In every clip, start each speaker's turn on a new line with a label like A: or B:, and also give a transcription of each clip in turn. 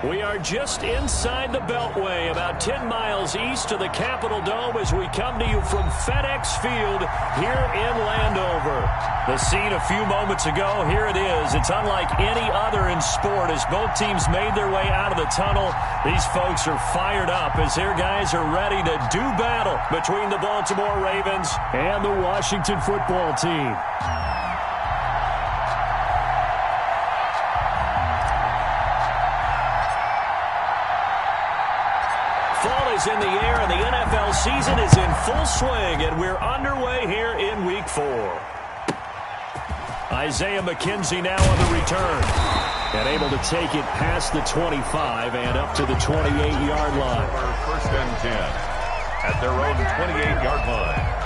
A: We are just inside the Beltway, about 10 miles east of the Capitol Dome as we come to you from FedEx Field here in Landover. The scene a few moments ago, here it is. It's unlike any other in sport as both teams made their way out of the tunnel. These folks are fired up as their guys are ready to do battle between the Baltimore Ravens and the Washington football team. Fall is in the air, and the NFL season is in full swing, and we're underway here in Week 4. Isaiah McKenzie now on the return, and able to take it past the 25 and up to the 28-yard line.
B: First and 10 at their own 28-yard line.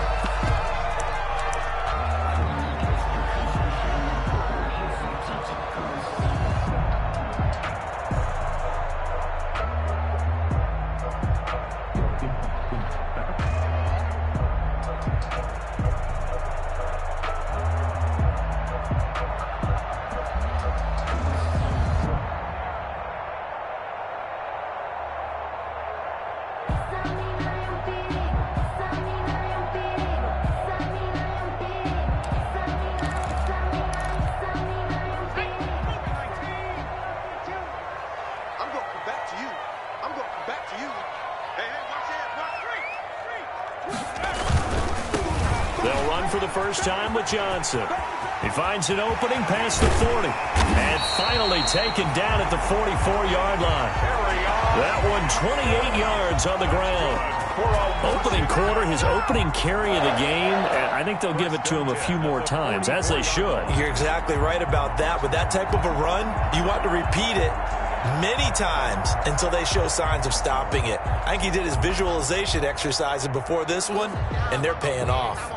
A: They'll run for the first time with Johnson. He finds an opening past the 40. And finally taken down at the 44-yard line. That one 28 yards on the ground. Opening quarter, his opening carry of the game. I think they'll give it to him a few more times, as they should.
C: You're exactly right about that. With that type of a run, you want to repeat it many times until they show signs of stopping it. I think he did his visualization exercises before this one, and they're paying off.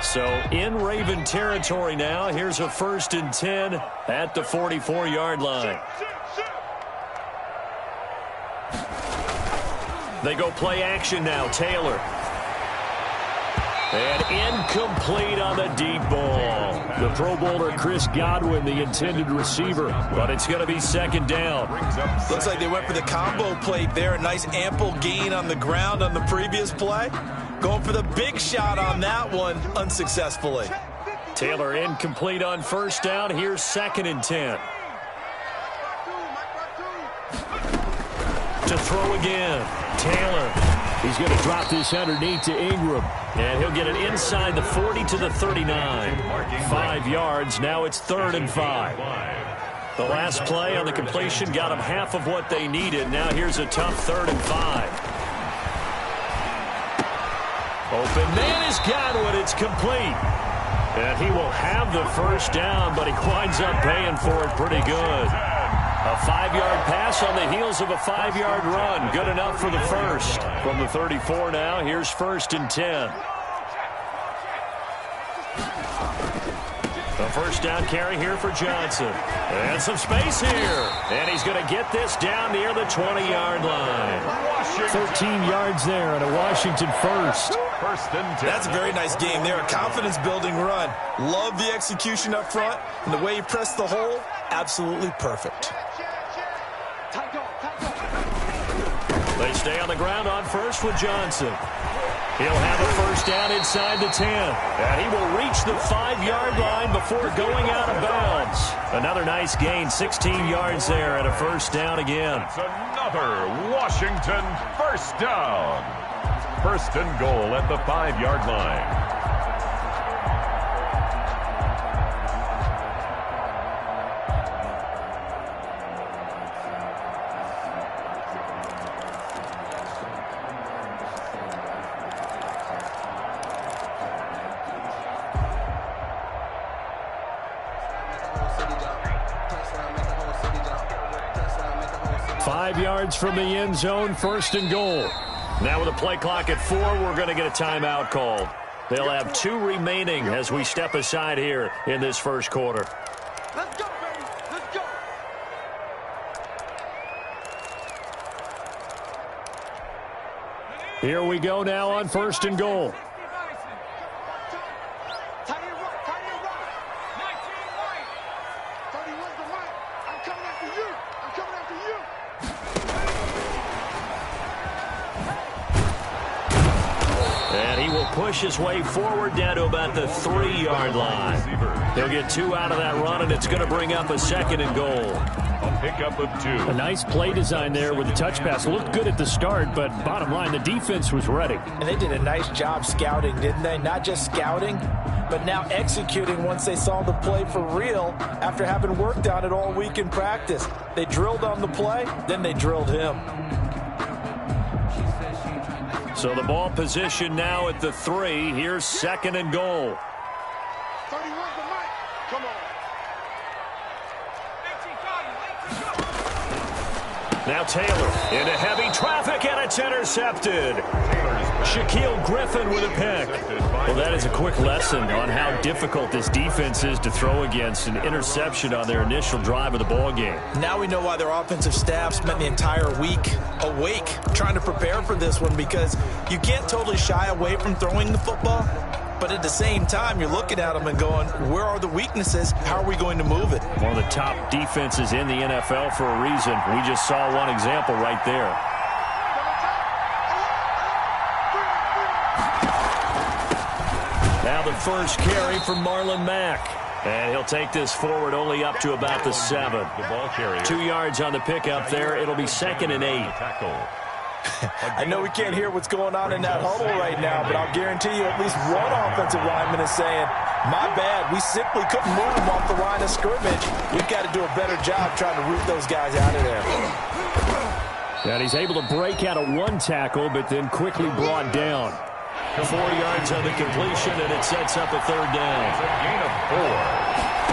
A: So in Raven territory now, here's a 1st and 10 at the 44-yard line. They go play action now. Taylor. And incomplete on the deep ball. The Pro Bowler Chris Godwin, the intended receiver. But it's going to be 2nd down.
C: Looks like they went for the combo plate there. A nice ample gain on the ground on the previous play. Going for the big shot on that one unsuccessfully.
A: Taylor incomplete on 1st down. Here's 2nd and 10. To throw again. Taylor. He's going to drop this underneath to Ingram. And he'll get it inside the 40 to the 39. 5 yards. Now it's 3rd and 5. The last play on the completion got them half of what they needed. Now here's a tough 3rd and 5. Open man is Godwin. It's complete. And he will have the 1st down, but he winds up paying for it pretty good. A 5-yard pass on the heels of a 5-yard run. Good enough for the 1st. From the 34 now, here's 1st and 10. The 1st down carry here for Johnson. And some space here. And he's going to get this down near the 20-yard line. 13 yards there and a Washington 1st.
B: 1st and 10.
C: That's a very nice game there. A confidence-building run. Love the execution up front. And the way he pressed the hole, absolutely perfect.
A: They stay on the ground on 1st with Johnson. He'll have a 1st down inside the 10. And he will reach the 5-yard line before going out of bounds. Another nice gain, 16 yards there and a 1st down again.
B: It's another Washington 1st down. 1st and goal at the 5-yard line.
A: Yards from the end zone, 1st and goal. Now with a play clock at 4, we're going to get a timeout called. They'll have 2 remaining as we step aside here in this 1st quarter.
D: Let's go, baby. Let's go.
A: Here we go now on 1st and goal. And he will push his way forward down to about the 3-yard line. He'll get 2 out of that run, and it's going to bring up a 2nd and goal.
B: A pickup of 2.
A: A nice play design there with the touch pass. Looked good at the start, but bottom line, the defense was ready.
C: And they did a nice job scouting, didn't they? Not just scouting, but now executing once they saw the play for real after having worked on it all week in practice. They drilled on the play, then they drilled him.
A: So the ball position now at the 3. Here's 2nd and goal.
D: 31 to Mike. Come on.
A: Now Taylor into heavy traffic, and it's intercepted. Shaquille Griffin with a pick. Well, that is a quick lesson on how difficult this defense is to throw against. An interception on their initial drive of the ball game.
C: Now we know why their offensive staff spent the entire week awake trying to prepare for this one, because you can't totally shy away from throwing the football. But at the same time, you're looking at them and going, where are the weaknesses? How are we going to move it?
A: One of the top defenses in the NFL for a reason. We just saw one example right there. Now the first carry from Marlon Mack. And he'll take this forward only up to about the 7.
B: The ball carrier.
A: 2 yards on the pickup there. It'll be 2nd and 8.
C: I know we can't hear what's going on in that huddle right now, but I'll guarantee you at least one offensive lineman is saying, my bad, we simply couldn't move them off the line of scrimmage. We've got to do a better job trying to root those guys out of there.
A: And he's able to break out of 1 tackle, but then quickly brought down. 4 yards on the completion, and it sets up a 3rd down.
B: It's a gain of 4.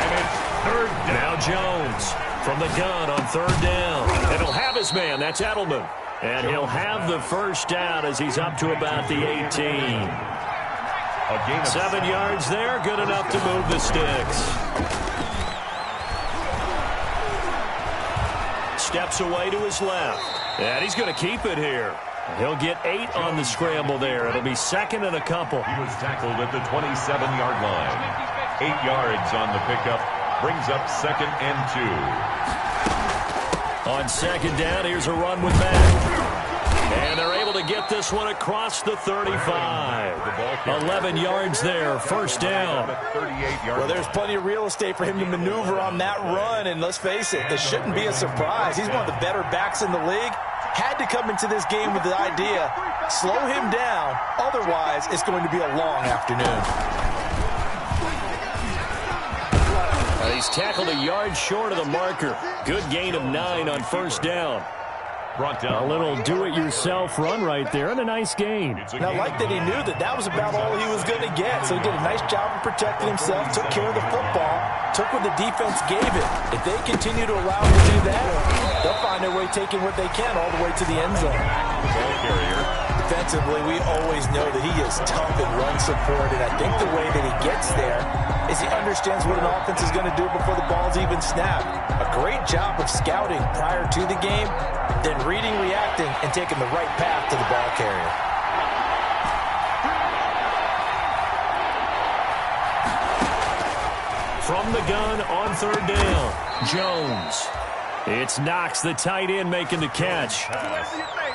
B: And it's 3rd down.
A: Now Jones from the gun on 3rd down. And he'll have his man. That's Edelman. And he'll have the first down as he's up to about the 18. 7 yards there, good enough to move the sticks. Steps away to his left. And he's going to keep it here. He'll get 8 on the scramble there. It'll be 2nd and a couple.
B: He was tackled at the 27-yard line. 8 yards on the pickup. Brings up 2nd and 2.
A: On 2nd down, here's a run with Mack. And they're able to get this one across the 35. 11 yards there, 1st down.
C: Well, there's plenty of real estate for him to maneuver on that run. And let's face it, this shouldn't be a surprise. He's one of the better backs in the league. Had to come into this game with the idea, slow him down. Otherwise, it's going to be a long afternoon.
A: He's tackled a yard short of the marker. Good gain of 9 on 1st down. A little do-it-yourself run right there, and a nice gain.
C: And I like that he knew that that was about all he was going to get. So he did a nice job of protecting himself, took care of the football, took what the defense gave it. If they continue to allow him to do that, they'll find their way taking what they can all the way to the end zone.
B: Ball carrier.
C: Defensively, we always know that he is tough in run support, and I think the way that he gets there is he understands what an offense is going to do before the ball's even snapped. A great job of scouting prior to the game, then reading, reacting, and taking the right path to the ball carrier.
A: From the gun on 3rd down, Jones. It's Knox, the tight end, making the catch.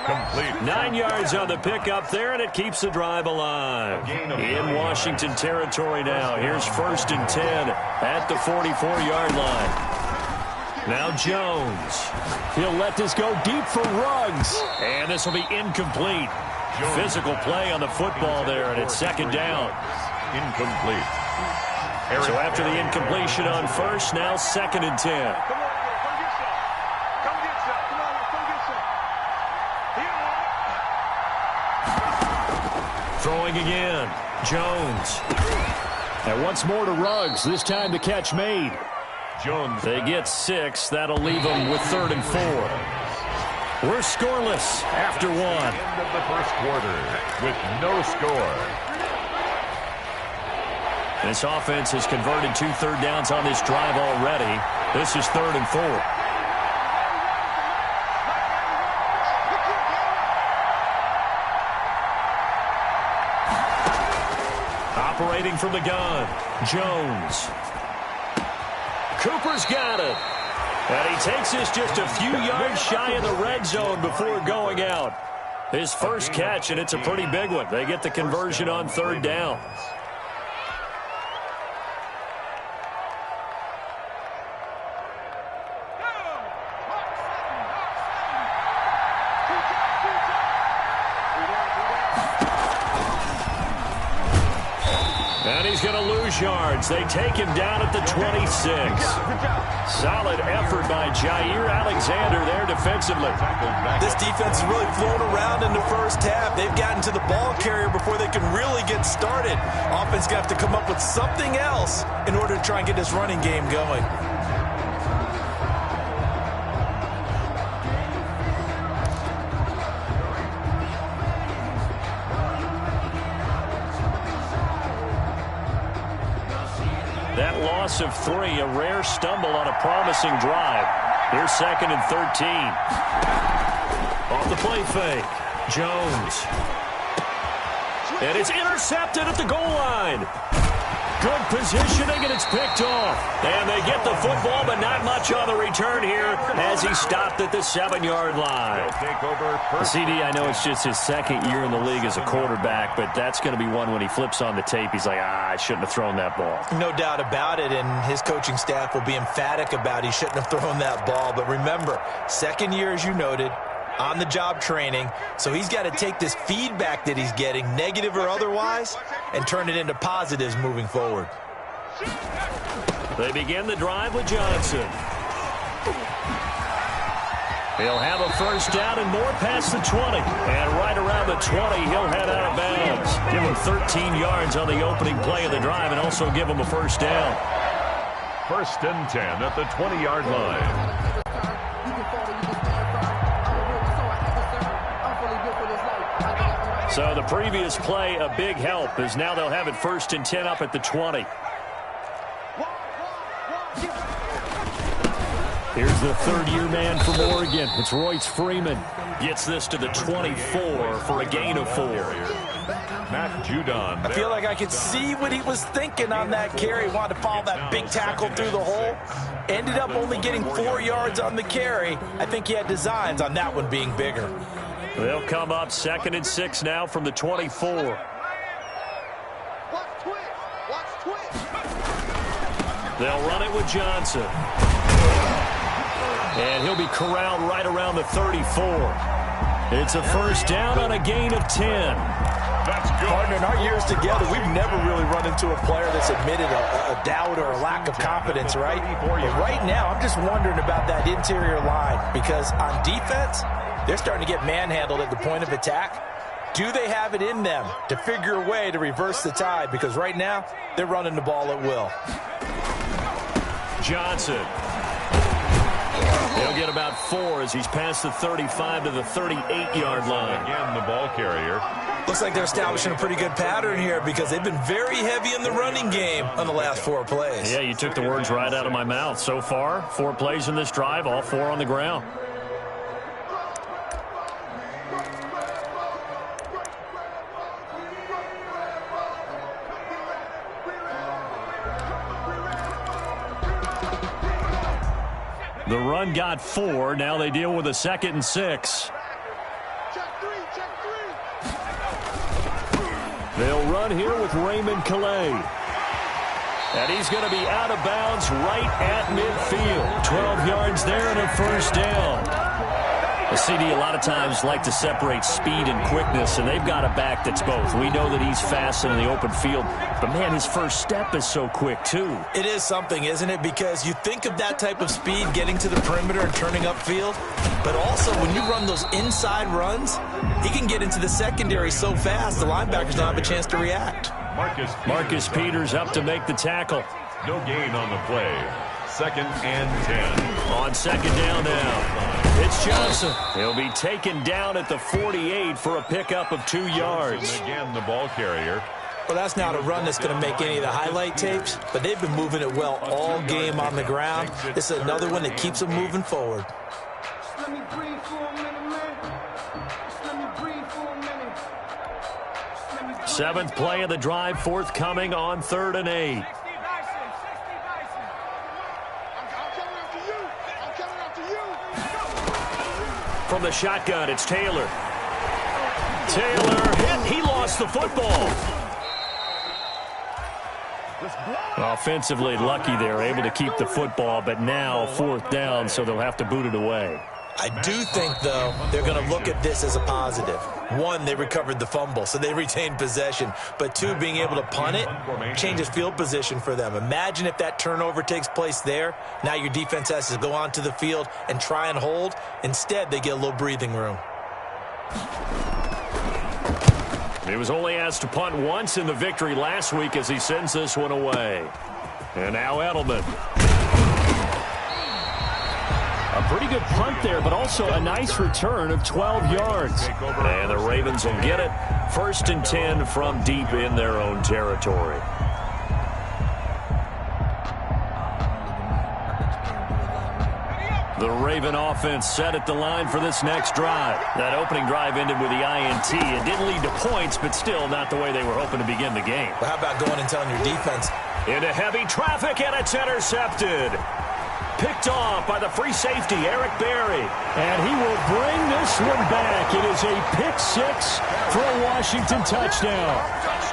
B: Complete.
A: 9 yards on the pickup there, and it keeps the drive alive. In Washington territory now. Here's 1st and 10 at the 44-yard line. Now Jones. He'll let this go deep for Ruggs. And this will be incomplete. Physical play on the football there, and it's 2nd down.
B: Incomplete.
A: So after the incompletion on 1st, now 2nd and 10. Throwing again. Jones. And once more to Ruggs. This time the catch made.
B: Jones.
A: They get 6. That'll leave them with 3rd and 4. We're scoreless after 1.
B: End of the first quarter with no score.
A: This offense has converted 2 third downs on this drive already. This is 3rd and 4. Operating from the gun, Jones. Cooper's got it. And he takes this just a few yards shy of the red zone before going out. His first catch, and it's a pretty big one. They get the conversion on third down. And he's going to lose yards. They take him down at the 26. Solid effort by Jair Alexander there defensively.
C: This defense has really flown around in the first half. They've gotten to the ball carrier before they can really get started. Offense going to have to come up with something else in order to try and get this running game going.
A: That loss of 3, a rare stumble on a promising drive. Here's 2nd and 13. Off the play fake, Jones. And it's intercepted at the goal line. Good positioning, and it's picked off. And they get the football, but not much on the return here as he stopped at the 7-yard line. CD, I know it's just his 2nd year in the league as a quarterback, but that's going to be one when he flips on the tape. He's like, I shouldn't have thrown that ball.
C: No doubt about it, and his coaching staff will be emphatic about he shouldn't have thrown that ball. But remember, 2nd year, as you noted, on-the-job training, so he's got to take this feedback that he's getting, negative or otherwise, and turn it into positives moving forward.
A: They begin the drive with Johnson. He'll have a first down and more past the 20. And right around the 20, he'll head out of bounds. Give him 13 yards on the opening play of the drive and also give him a first down.
B: 1st and 10 at the 20-yard line.
A: So the previous play, a big help, as now they'll have it 1st and 10 up at the 20. Here's the 3rd-year man from Oregon. It's Royce Freeman. Gets this to the 24 for a gain of 4.
B: Matt Judon.
C: I feel like I could see what he was thinking on that carry. Wanted to follow that big tackle through the hole. Ended up only getting 4 yards on the carry. I think he had designs on that one being bigger.
A: They'll come up 2nd and 6 now from the 24. They'll run it with Johnson. And he'll be corralled right around the 34. It's a first down on a gain of 10.
B: That's good.
C: Partner, in our years together, we've never really run into a player that's admitted a doubt or a lack of confidence, right? But right now, I'm just wondering about that interior line, because on defense, they're starting to get manhandled at the point of attack. Do they have it in them to figure a way to reverse the tide? Because right now, they're running the ball at will.
A: Johnson. He'll get about 4 as he's past the 35 to the 38-yard line.
B: Again, the ball carrier.
C: Looks like they're establishing a pretty good pattern here because they've been very heavy in the running game on the last 4 plays.
A: Yeah, you took the words right out of my mouth. So far, 4 plays in this drive, all 4 on the ground. The run got 4. Now they deal with a 2nd and 6. They'll run here with Raymond Calais. And he's going to be out of bounds right at midfield. 12 yards there and a first down. The CD a lot of times like to separate speed and quickness, and they've got a back that's both. We know that he's fast in the open field, but, man, his first step is so quick, too.
C: It is something, isn't it? Because you think of that type of speed getting to the perimeter and turning upfield, but also when you run those inside runs, he can get into the secondary so fast the linebackers don't have a chance to react.
A: Marcus Peters up to make the tackle.
B: No gain on the play. 2nd and 10.
A: On 2nd down now. It's Johnson. He'll be taken down at the 48 for a pickup of 2 yards.
B: Again, the ball carrier.
C: Well, that's not a run that's going to make any of the highlight tapes, but they've been moving it well all game on the ground. This is another one that keeps them moving forward.
A: Seventh play of the drive forthcoming on 3rd and 8.
D: I'm coming after you. I'm coming after you.
A: From the shotgun, it's Taylor. Taylor hit. He lost the football. Offensively lucky they're able to keep the football, but now 4th down, so they'll have to boot it away.
C: I do think, though, they're going to look at this as a positive. One, they recovered the fumble, so they retained possession. But two, being able to punt it changes field position for them. Imagine if that turnover takes place there. Now your defense has to go onto the field and try and hold. Instead, they get a little breathing room.
A: He was only asked to punt once in the victory last week as he sends this one away. And now Edelman. A pretty good punt there, but also a nice return of 12 yards. And the Ravens will get it. 1st and 10 from deep in their own territory. The Raven offense set at the line for this next drive. That opening drive ended with the INT. It didn't lead to points, but still not the way they were hoping to begin the game.
C: But how about going and telling your defense?
A: Into heavy traffic, and it's intercepted. Picked off by the free safety, Eric Berry. And he will bring this one back. It is a pick-6 for a Washington touchdown.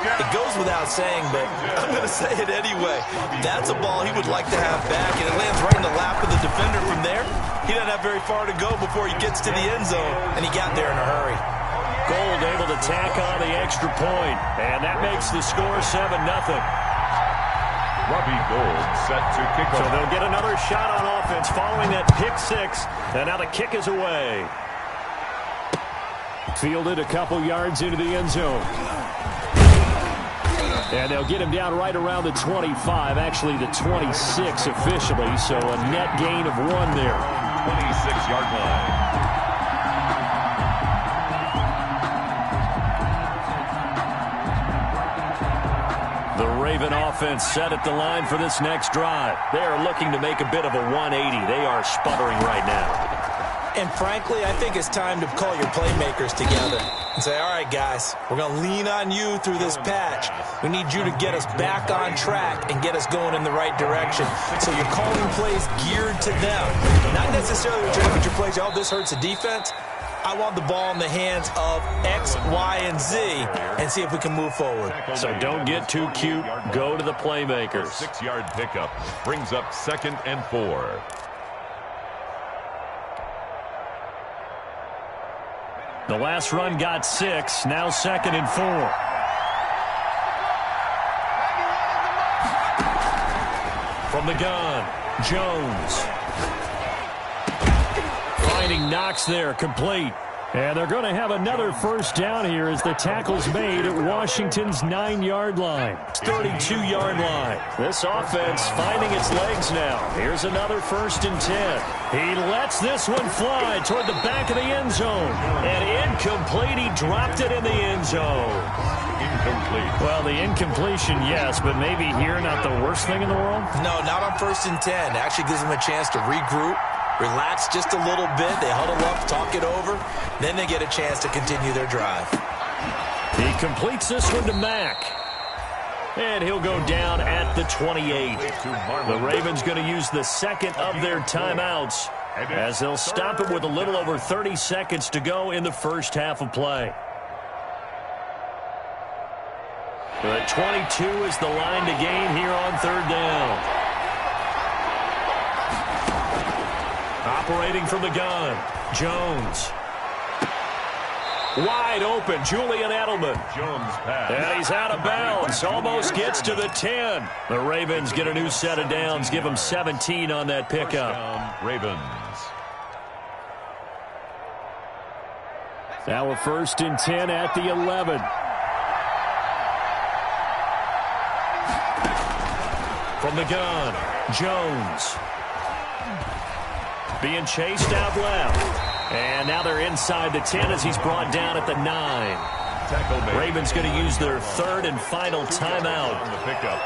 C: It goes without saying, but I'm going to say it anyway. That's a ball he would like to have back, and it lands right in the lap of the defender from there. He doesn't have very far to go before he gets to the end zone, and he got there in a hurry.
A: Gold able to tack on the extra point, and that makes the score 7-0.
B: Robbie Gould set to kick off.
A: So they'll get another shot on offense following that pick-6, and now the kick is away. Fielded a couple yards into the end zone. And they'll get him down right around the 25, actually the 26 officially, so a net gain of 1 there.
B: 26-yard line.
A: The Raven offense set at the line for this next drive. They are looking to make a bit of a 180. They are sputtering right now.
C: And frankly, I think it's time to call your playmakers together and say, all right, guys, we're going to lean on you through this patch. We need you to get us back on track and get us going in the right direction. So you're calling plays geared to them. Not necessarily what your plays, oh, this hurts the defense. I want the ball in the hands of X, Y, and Z and see if we can move forward.
A: So don't get too cute. Go to the playmakers.
B: 6-yard pickup brings up 2nd and 4.
A: The last run got 6. Now 2nd and 4. From the gun, Jones. Finding Knox there, complete. And they're going to have another 1st down here as the tackle's made at Washington's 9-yard line. 32-yard line. This offense finding its legs now. Here's another 1st and 10. He lets this one fly toward the back of the end zone. And incomplete. He dropped it in the end zone. Incomplete. Well, the incompletion, yes, but maybe here not the worst thing in the world?
C: No, not on 1st and 10. Actually gives them a chance to regroup. Relax just a little bit. They huddle up, talk it over. Then they get a chance to continue their drive.
A: He completes this one to Mack. And he'll go down at the 28. The Ravens going to use the 2nd of their timeouts as they'll stop it with a little over 30 seconds to go in the first half of play. The 22 is the line to gain here on 3rd down. Operating from the gun, Jones. Wide open, Julian Edelman.
B: Jones pass.
A: And he's out of bounds. Almost gets to the 10. The Ravens get a new set of downs. Give them 17 on that pickup.
B: Down, Ravens.
A: Now a 1st and 10 at the 11. From the gun, Jones. Being chased out left. And now they're inside the 10 as he's brought down at the 9. Ravens going to use their 3rd and final timeout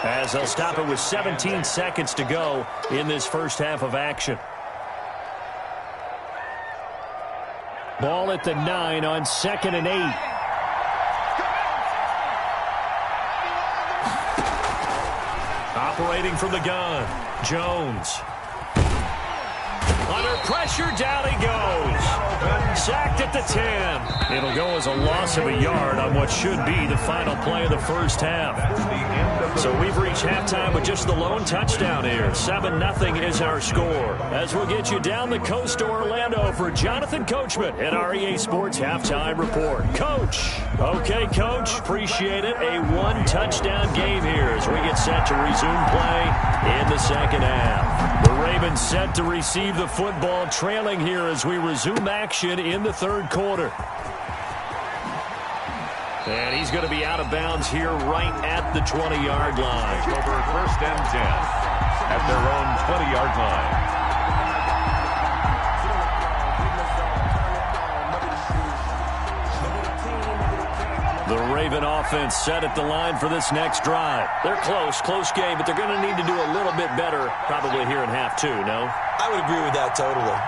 A: as they'll stop it with 17 seconds to go in this first half of action. Ball at the 9 on 2nd and 8. Operating from the gun, Jones. Under pressure, down he goes. Sacked at the 10. It'll go as a loss of a yard on what should be the final play of the first half. So we've reached halftime with just the lone touchdown here. 7-0 is our score. As we'll get you down the coast to Orlando for Jonathan Coachman at our EA Sports Halftime Report. Coach. Okay, Coach. Appreciate it. A one-touchdown game here as we get set to resume play in the second half. The Ravens set to receive the football, trailing here as we resume action in the third quarter. And he's going to be out of bounds here right at the 20-yard line.
B: Over 1st and 10 at their own 20-yard line.
A: The Raven offense set at the line for this next drive. They're close game, but they're going to need to do a little bit better probably here in half two, no?
C: I would agree with that totally.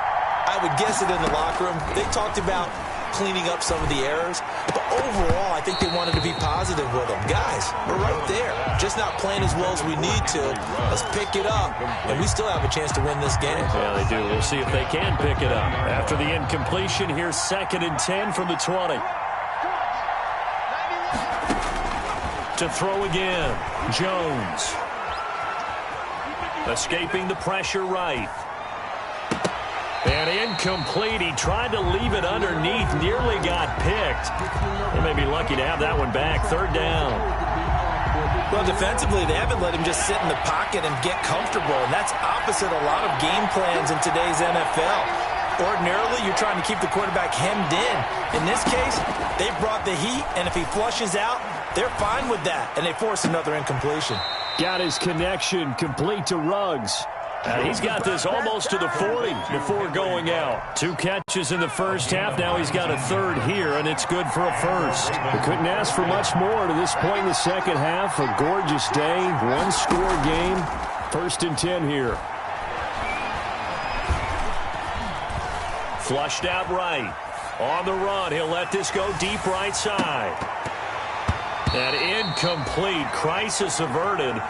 C: I would guess it in the locker room. They talked about cleaning up some of the errors, but overall, I think they wanted to be positive with them. Guys, we're right there. Just not playing as well as we need to. Let's pick it up, and we still have a chance to win this game.
A: Yeah, they do. We'll see if they can pick it up. After the incompletion, here's 2nd and 10 from the 20. To throw again, Jones. Escaping the pressure right. And incomplete. He tried to leave it underneath, nearly got picked. They may be lucky to have that one back. 3rd down.
C: Well, defensively, they haven't let him just sit in the pocket and get comfortable, and that's opposite a lot of game plans in today's NFL. Ordinarily, you're trying to keep the quarterback hemmed in. In this case, they brought the heat, and if he flushes out, they're fine with that, and they force another incompletion.
A: Got his connection complete to Ruggs. And he's got this almost to the 40 before going out. 2 catches in the first half. Now he's got a 3rd here, and it's good for a 1st. We couldn't ask for much more to this point in the second half. A gorgeous day, 1-score game. 1st and 10 here. Flushed out right. On the run, he'll let this go deep right side. And incomplete. Crisis averted.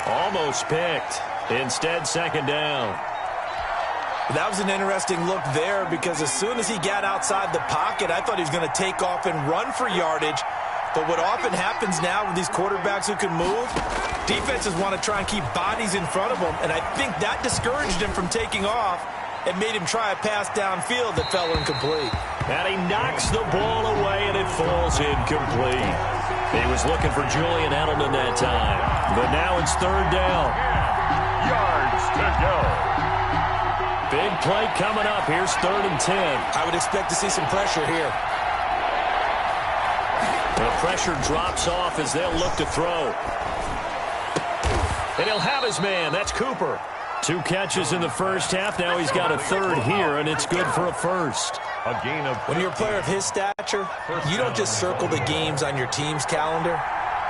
A: Almost picked. Instead, 2nd down.
C: That was an interesting look there because as soon as he got outside the pocket, I thought he was going to take off and run for yardage. But what often happens now with these quarterbacks who can move, defenses want to try and keep bodies in front of them, and I think that discouraged him from taking off and made him try a pass downfield that fell incomplete.
A: And he knocks the ball away, and it falls incomplete. He was looking for Julian Edelman that time. But now it's 3rd down.
B: Yards to go.
A: Big play coming up. Here's 3rd and 10.
C: I would expect to see some pressure here.
A: The pressure drops off as they'll look to throw. And he'll have his man. That's Cooper. 2 catches in the first half. Now he's got a 3rd here, and it's good for a 1st.
B: A gain of...
C: When you're a player of his stature, you don't just circle the games on your team's calendar.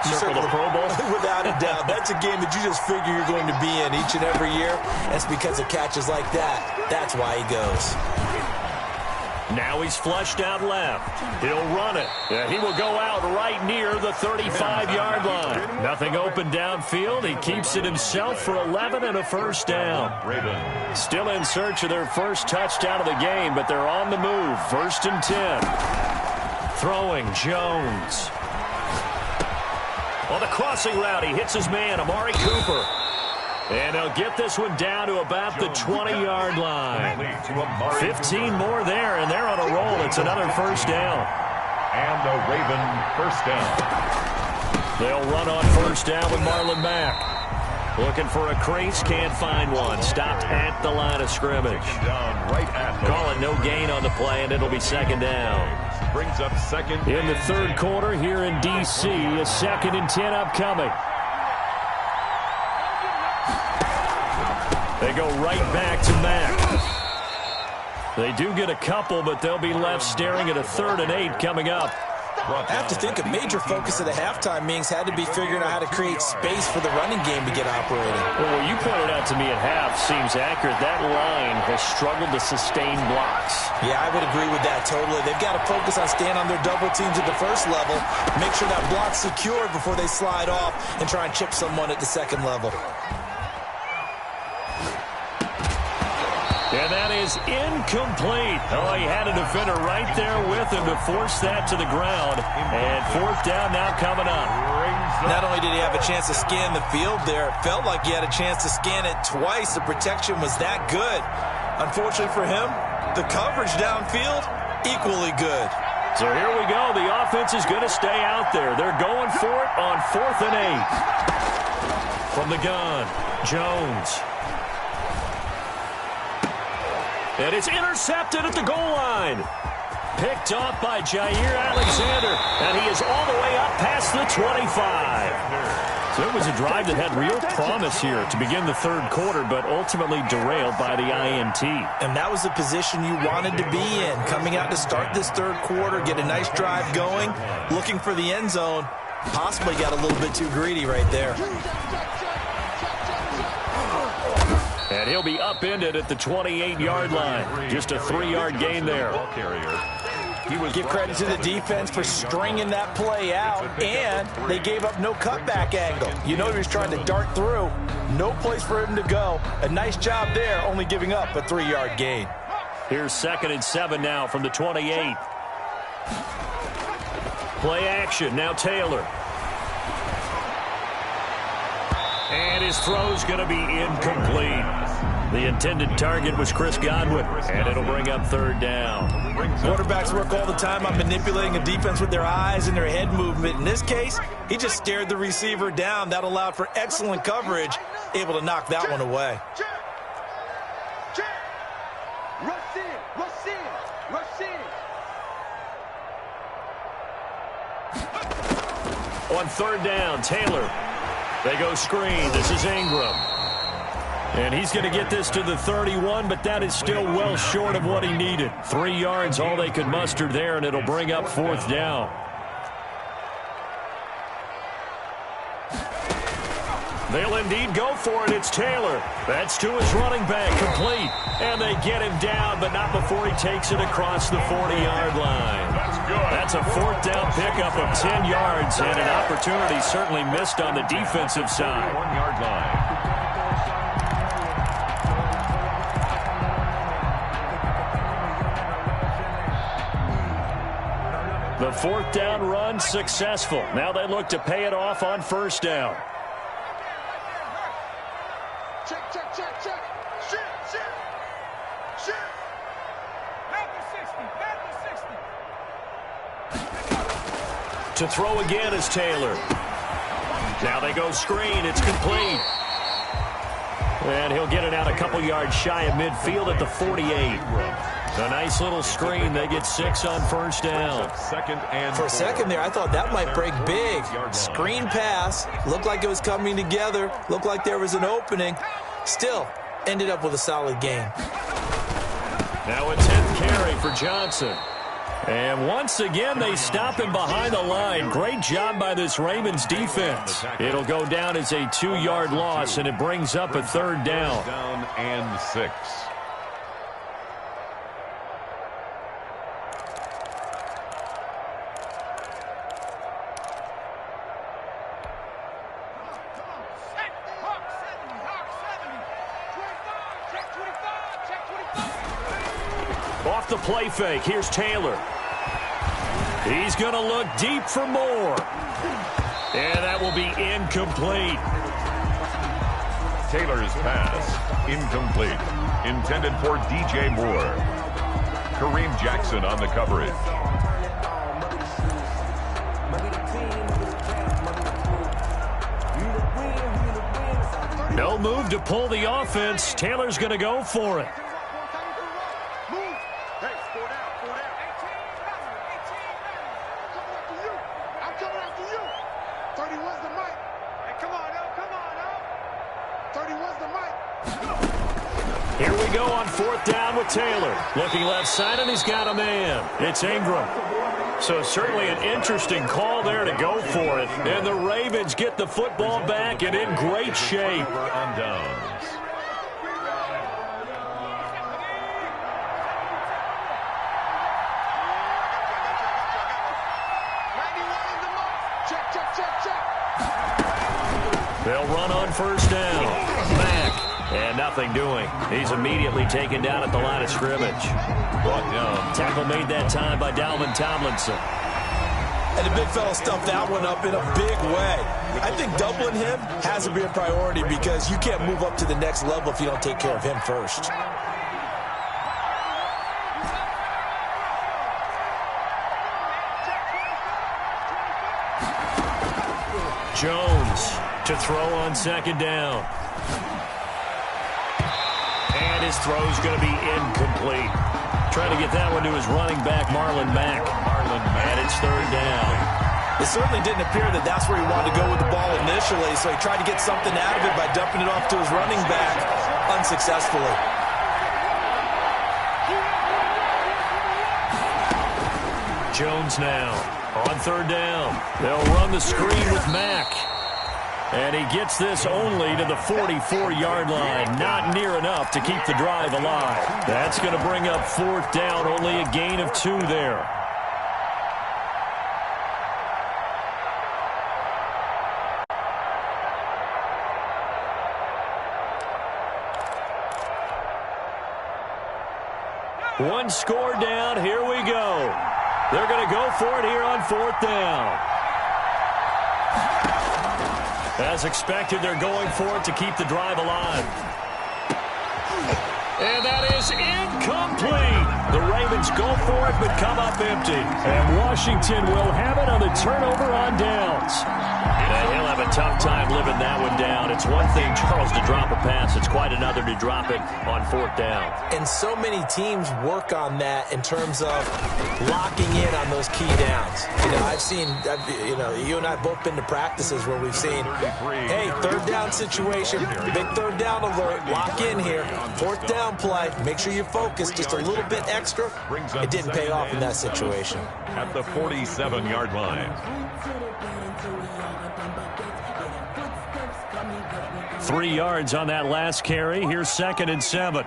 C: You
A: circle the Pro Bowl?
C: Without a doubt. That's a game that you just figure you're going to be in each and every year. That's because of catches like that. That's why he goes.
A: Now he's flushed out left. He'll run it. Yeah, he will go out right near the 35-yard line. Nothing open downfield. He keeps it himself for 11 and a 1st down. Still in search of their first touchdown of the game, but they're on the move. 1st and 10. Throwing Jones. On the crossing route, he hits his man, Amari Cooper. And they'll get this one down to about the 20-yard line. 15 more there, and they're on a roll. It's another 1st down.
B: And a Raven 1st down.
A: They'll run on 1st down with Marlon Mack. Looking for a crease, can't find one. Stopped at the line of scrimmage. Call it no gain on the play, and it'll be 2nd down.
B: Brings up 2nd.
A: In the 3rd quarter here in D.C., a 2nd and 10 upcoming. They go right back to Mack. They do get a couple, but they'll be left staring at a 3rd and 8 coming up.
C: I have to think a major focus of the halftime meetings had to be figuring out how to create space for the running game to get operating.
A: Well, what you pointed out to me at half seems accurate. That line has struggled to sustain blocks.
C: Yeah, I would agree with that totally. They've got to focus on staying on their double teams at the first level, make sure that block's secure before they slide off and try and chip someone at the second level.
A: And that is incomplete. Oh, he had a defender right there with him to force that to the ground. And fourth down now coming up.
C: Not only did he have a chance to scan the field there, it felt like he had a chance to scan it twice. The protection was that good. Unfortunately for him, the coverage downfield, equally good.
A: So here we go. The offense is going to stay out there. They're going for it on 4th and 8. From the gun, Jones. And it's intercepted at the goal line. Picked off by Jair Alexander. And he is all the way up past the 25. So it was a drive that had real promise here to begin the third quarter, but ultimately derailed by the INT.
C: And that was the position you wanted to be in. Coming out to start this third quarter, get a nice drive going, looking for the end zone. Possibly got a little bit too greedy right there.
A: And he'll be upended at the 28-yard line. Just a 3-yard gain there.
C: Give credit to the defense for stringing that play out, and they gave up no cutback angle. You know he was trying to dart through. No place for him to go. A nice job there, only giving up a 3-yard gain.
A: Here's 2nd and 7 now from the 28. Play action, now Taylor. And his throw's going to be incomplete. The intended target was Chris Godwin, and it'll bring up 3rd down.
C: Quarterbacks work all the time on manipulating a defense with their eyes and their head movement. In this case, he just stared the receiver down. That allowed for excellent coverage, able to knock that one away.
D: Rush in, rush in, rush in.
A: On 3rd down, Taylor. They go screen. This is Ingram. And he's going to get this to the 31, but that is still well short of what he needed. 3 yards, all they could muster there, and it'll bring up 4th down. They'll indeed go for it. It's Taylor. That's to his running back, complete. And they get him down, but not before he takes it across the 40-yard line. That's a 4th down pickup of 10 yards, and an opportunity certainly missed on the defensive side.
B: 1-yard line.
A: The 4th down run successful. Now they look to pay it off on 1st down.
D: Check, check, check, check. Shit, shit, shit. Back to 60, back to 60.
A: To throw again is Taylor. Now they go screen. It's complete. And he'll get it out a couple yards shy of midfield at the 48. A nice little screen. They get 6 on 1st down.
C: For a second there, I thought that might break big. Screen pass. Looked like it was coming together. Looked like there was an opening. Still, ended up with a solid game.
A: Now a 10th carry for Johnson. And once again, they stop him behind the line. Great job by this Ravens defense. It'll go down as a 2-yard loss, and it brings up a 3rd down.
B: Down and 6.
A: Off the play fake, here's Taylor. He's going to look deep for more. And that will be incomplete.
B: Taylor's pass, incomplete. Intended for DJ Moore. Kareem Jackson on the coverage.
A: No move to pull the offense. Taylor's going to go for it. Here we go on 4th down with Taylor. Looking left side, and he's got a man. It's Ingram. So certainly an interesting call there to go for it. And the Ravens get the football back and in great shape.
B: On downs.
A: They'll run on first down. Back. And nothing doing. He's immediately taken down at the line of scrimmage. Brought down. Tackle made that time by Dalvin Tomlinson.
C: And the big fella stuffed that one up in a big way. I think doubling him has to be a priority because you can't move up to the next level if you don't take care of him first.
A: Jones to throw on second down. And his throw's going to be incomplete. Trying to get that one to his running back, Marlon Mack. And it's third down.
C: It certainly didn't appear that that's where he wanted to go with the ball initially, so he tried to get something out of it by dumping it off to his running back unsuccessfully.
A: Jones now on third down. They'll run the screen with Mack. And he gets this only to the 44-yard line. Not near enough to keep the drive alive. That's going to bring up fourth down. Only a gain of 2 there. One score down. Here we go. They're going to go for it here on fourth down. As expected, they're going for it to keep the drive alive. And that is incomplete. The Ravens go for it, but come up empty. And Washington will have it on the turnover on downs. And he'll have a tough time living that one down. It's one thing, Charles, to drop a pass. It's quite another to drop it on fourth down.
C: And so many teams work on that in terms of locking in on those key downs. I've seen, you and I have both been to practices where we've seen, hey, third down situation, big third down alert, lock in here, fourth down play, make sure you focus just a little bit extra. It didn't pay off in that situation.
B: At the 47-yard line.
A: 3 yards on that last carry. Here's 2nd and 7.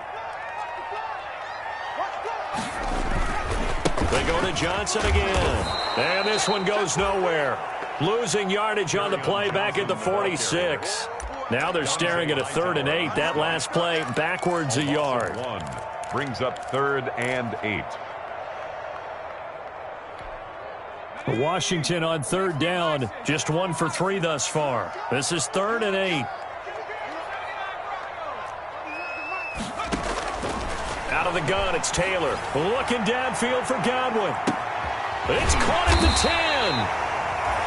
A: They go to Johnson again. And this one goes nowhere. Losing yardage on the play back at the 46. Now they're staring at a 3rd and 8. That last play backwards a yard.
B: Brings up 3rd and 8.
A: Washington on third down. Just 1 for 3 thus far. This is 3rd and 8. Out of the gun, it's Taylor. Looking downfield for Godwin. It's caught at the 10.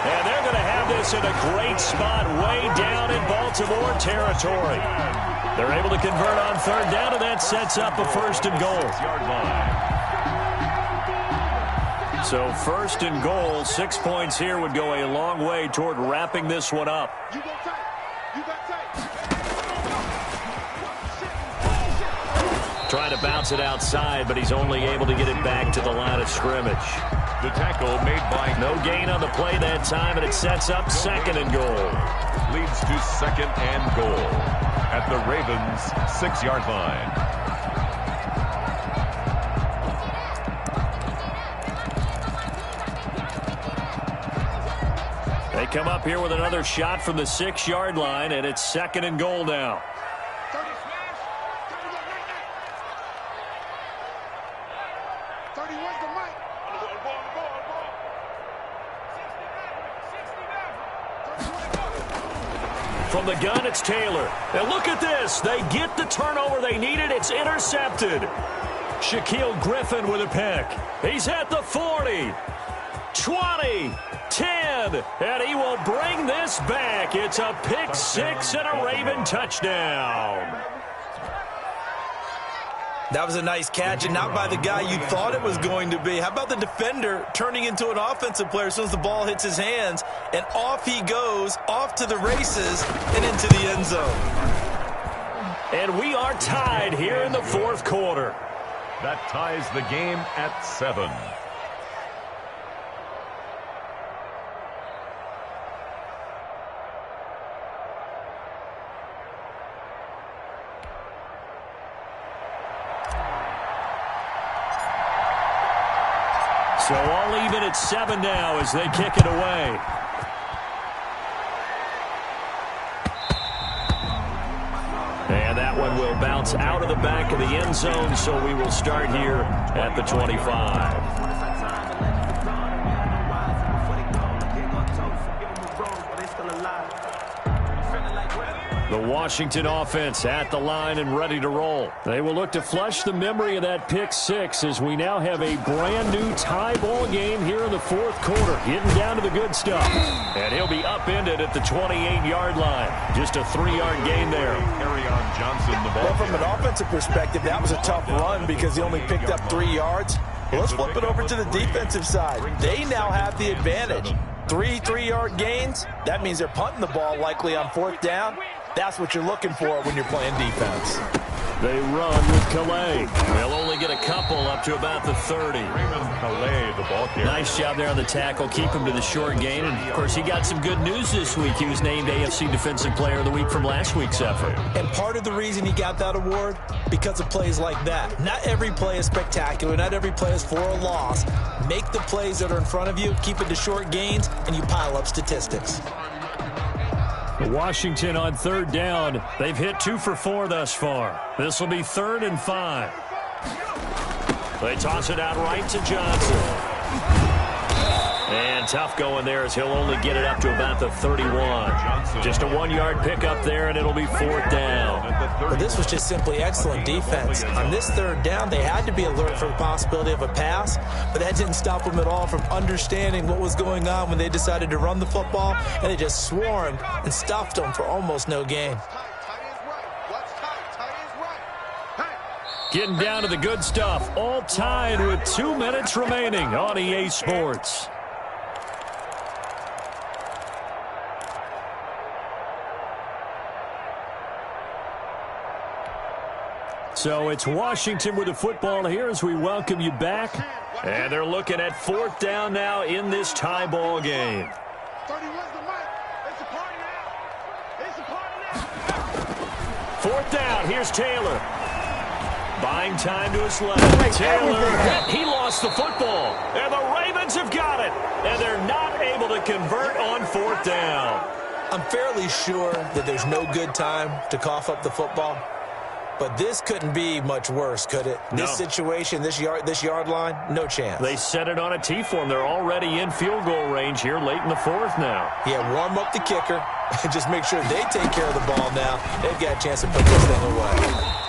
A: And they're going to have this in a great spot way down in Baltimore territory. They're able to convert on third down, and that sets up a 1st and goal. So 1st and goal, 6 points here would go a long way toward wrapping this one up. Trying to bounce it outside, but he's only able to get it back to the line of scrimmage.
B: The tackle made by...
A: No gain on the play that time, and it sets up 2nd and goal.
B: Leads to 2nd and goal at the Ravens' 6-yard line.
A: They come up here with another shot from the 6-yard line, and it's 2nd and goal now. From the gun, it's Taylor. And look at this. They get the turnover they needed. It's intercepted. Shaquille Griffin with a pick. He's at the 40, 20, 10, and he will bring this back. It's a pick 6 and a Raven touchdown.
C: That was a nice catch, and not by the guy you thought it was going to be. How about the defender turning into an offensive player as soon as the ball hits his hands, and off he goes, off to the races, and into the end zone.
A: And we are tied here in the 4th quarter.
B: That ties the game at 7.
A: So all even at 7 now as they kick it away. And that one will bounce out of the back of the end zone, so we will start here at the 25. The Washington offense at the line and ready to roll. They will look to flush the memory of that pick six as we now have a brand new tie ball game here in the fourth quarter. Getting down to the good stuff. And he'll be upended at the 28-yard line. Just a 3-yard gain there.
B: Carry on Johnson the ball.
C: Well, from an offensive perspective, that was a tough run because he only picked up 3 yards. Well, let's flip it over to the defensive side. They now have the advantage. 3 3-yard gains. That means they're punting the ball likely on 4th down. That's what you're looking for when you're playing defense.
A: They run with Calais. They'll only get a couple up to about the 30.
B: Calais, the ball carrier.
A: Nice job there on the tackle. Keep him to the short gain. And, of course, he got some good news this week. He was named AFC Defensive Player of the Week from last week's effort.
C: And part of the reason he got that award, because of plays like that. Not every play is spectacular. Not every play is for a loss. Make the plays that are in front of you, keep it to short gains, and you pile up statistics.
A: Washington on 3rd down. They've hit 2 for 4 thus far. This will be 3rd and 5. They toss it out right to Johnson. And tough going there as he'll only get it up to about the 31. Just a 1-yard pickup there, and it'll be 4th down.
C: Well, this was just simply excellent defense. On this 3rd down, they had to be alert for the possibility of a pass, but that didn't stop them at all from understanding what was going on when they decided to run the football, and they just swarmed and stuffed them for almost no gain.
A: Getting down to the good stuff, all tied with 2 minutes remaining on EA Sports. So it's Washington with the football here as we welcome you back. And they're looking at 4th down now in this tie ball game.
D: 31's the mic. It's a party now. It's a party now.
A: 4th down. Here's Taylor. Buying time to his left. Taylor, he lost the football. And the Ravens have got it. And they're not able to convert on 4th down.
C: I'm fairly sure that there's no good time to cough up the football. But this couldn't be much worse, could it?
A: No.
C: This situation, this yard line, no chance.
A: They set it on a T-form. They're already in field goal range here late in the 4th now.
C: Yeah, warm up the kicker and just make sure they take care of the ball now. They've got a chance to put this thing away.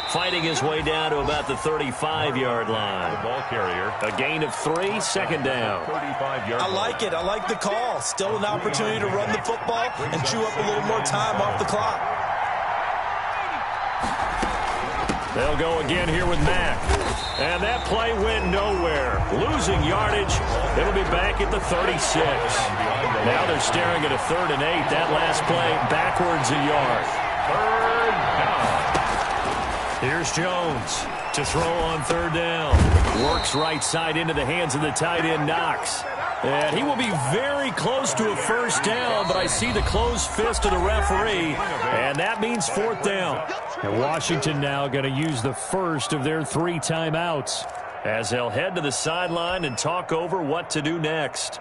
A: Fighting his way down to about the 35-yard line.
B: The ball carrier.
A: A gain of 3, 2nd down.
B: 35-yard
C: I like it. I like the call. Still an opportunity to run the football and chew up a little more time off the clock.
A: They'll go again here with Mack. And that play went nowhere. Losing yardage. It'll be back at the 36. Now they're staring at a 3rd and 8. That last play backwards a yard.
B: 3rd down.
A: Here's Jones to throw on 3rd down. Works right side into the hands of the tight end, Knox. And he will be very close to a 1st down, but I see the closed fist of the referee, and that means 4th down. And Washington now going to use the first of their 3 timeouts as they'll head to the sideline and talk over what to do next.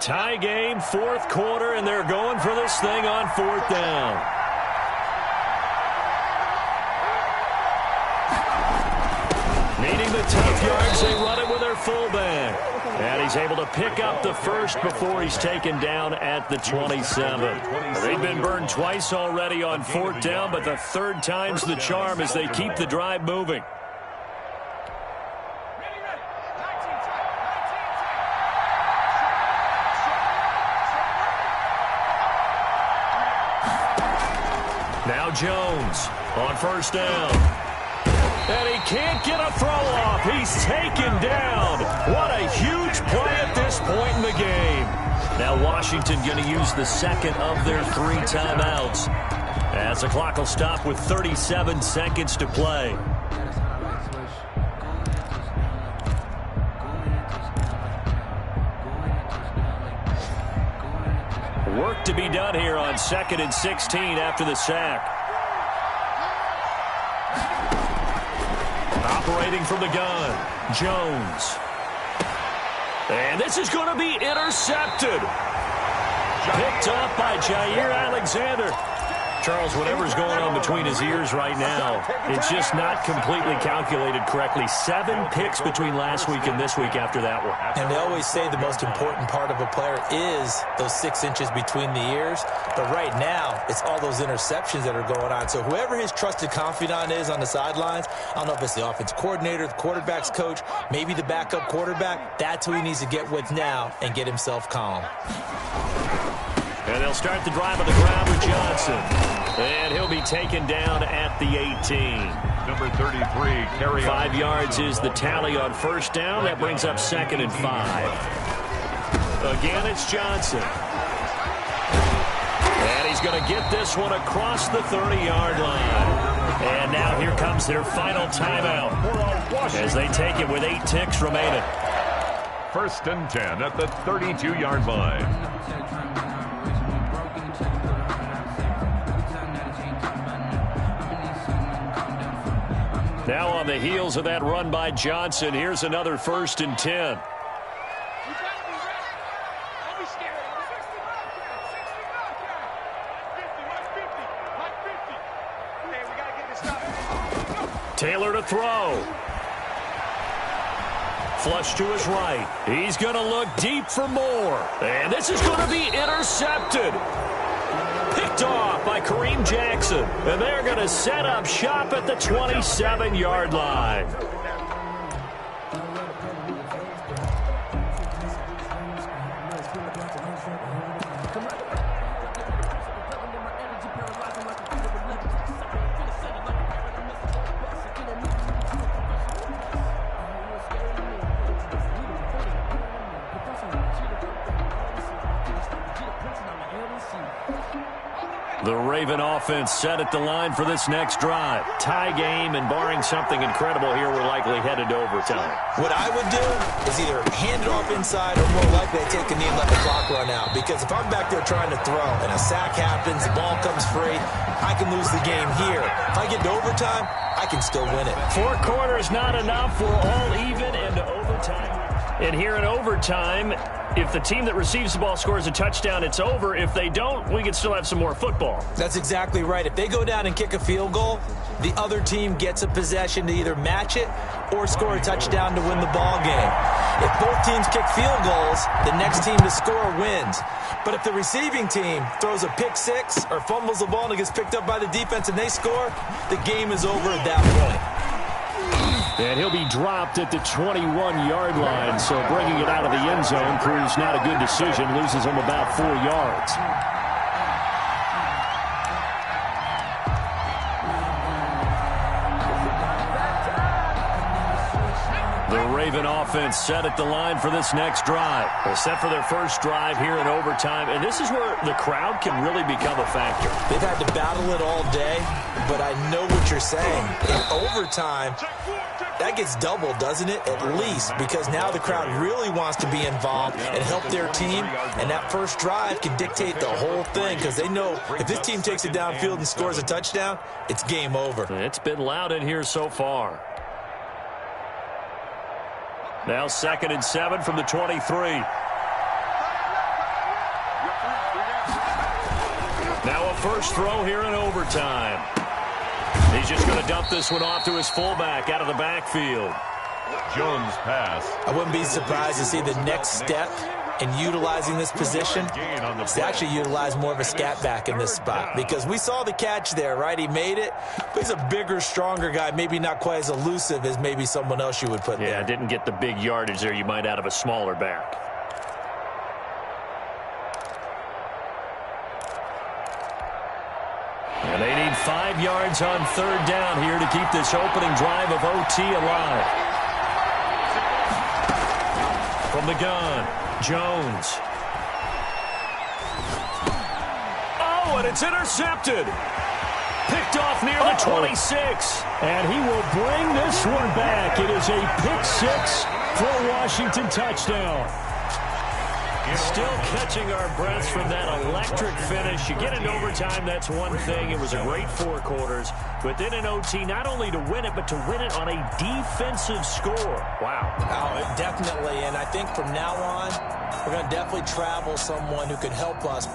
A: Tie game, 4th quarter, and they're going for this thing on 4th down. Needing the tough yards, they run it with their fullback. And he's able to pick up the first before he's taken down at the 27. They've been burned twice already on 4th down, but the 3rd time's the charm as they keep the drive moving. Now Jones on 1st down. And he can't get a throw off. He's taken down. What a huge play at this point in the game. Now Washington going to use the 2nd of their 3 timeouts as the clock will stop with 37 seconds to play. work to be done here on 2nd and 16 after the sack. Operating from the gun, Jones. And this is going to be intercepted. Picked up by Jair Alexander. Charles, whatever's going on between his ears right now, it's just not completely calculated correctly. 7 picks between last week and this week after that one.
C: And they always say the most important part of a player is those 6 inches between the ears. But right now, it's all those interceptions that are going on. So whoever his trusted confidant is on the sidelines, I don't know if it's the offense coordinator, the quarterback's coach, maybe the backup quarterback, that's who he needs to get with now and get himself calm.
A: And they'll start the drive on the ground with Johnson. And he'll be taken down at the 18.
B: Number 33, carry
A: 5 yards is the tally on first down. That brings up 2nd and 5. Again, it's Johnson. And he's going to get this one across the 30-yard line. And now here comes their final timeout as they take it with 8 ticks remaining.
B: 1st and 10 at the 32-yard line.
A: Now on the heels of that run by Johnson, here's another 1st and 10. Taylor to throw. Flush to his right. He's going to look deep for more. And this is going to be intercepted. Picked off by Kareem Jackson. And they're going to set up shop at the 27-yard line. The Raven offense set at the line for this next drive. Tie game, and barring something incredible here, we're likely headed to overtime.
C: What I would do is either hand it off inside or more likely I take a knee and let the clock run out. Because if I'm back there trying to throw and a sack happens, the ball comes free, I can lose the game here. If I get to overtime, I can still win it.
A: 4 quarters not enough. We're all even into overtime. And here in overtime, if the team that receives the ball scores a touchdown, it's over. If they don't, we can still have some more football.
C: That's exactly right. If they go down and kick a field goal, the other team gets a possession to either match it or score a touchdown to win the ball game. If both teams kick field goals, the next team to score wins. But if the receiving team throws a pick six or fumbles the ball and it gets picked up by the defense and they score, the game is over at that point.
A: And he'll be dropped at the 21-yard line, so bringing it out of the end zone proves not a good decision, loses him about 4 yards. The Raven offense set at the line for this next drive. They're set for their first drive here in overtime, and this is where the crowd can really become a factor.
C: They've had to battle it all day, but I know what you're saying. In overtime, that gets doubled, doesn't it? At least, because now the crowd really wants to be involved and help their team, and that first drive can dictate the whole thing because they know if this team takes it downfield and scores a touchdown, it's game over.
A: It's been loud in here so far. Now 2nd and 7 from the 23. Now a first throw here in overtime. He's just going to dump this one off to his fullback out of the backfield.
B: Jones pass.
C: I wouldn't be surprised to see the next step in utilizing this position is to actually utilize more of a scat back in this spot, because we saw the catch there, right? He made it, but he's a bigger, stronger guy, maybe not quite as elusive as maybe someone else you would put there.
A: Yeah, didn't get the big yardage there you might out of a smaller back. And they need 5 yards on 3rd down here to keep this opening drive of OT alive. From the gun, Jones. Oh, and it's intercepted. Picked off near the 26. And he will bring this one back. It is a pick 6 for a Washington touchdown. Still catching our breaths from that electric finish. You get into overtime, that's one thing. It was a great 4 quarters. But then in OT, not only to win it, but to win it on a defensive score. Wow.
C: Oh, definitely. And I think from now on, we're going to definitely travel someone who can help us.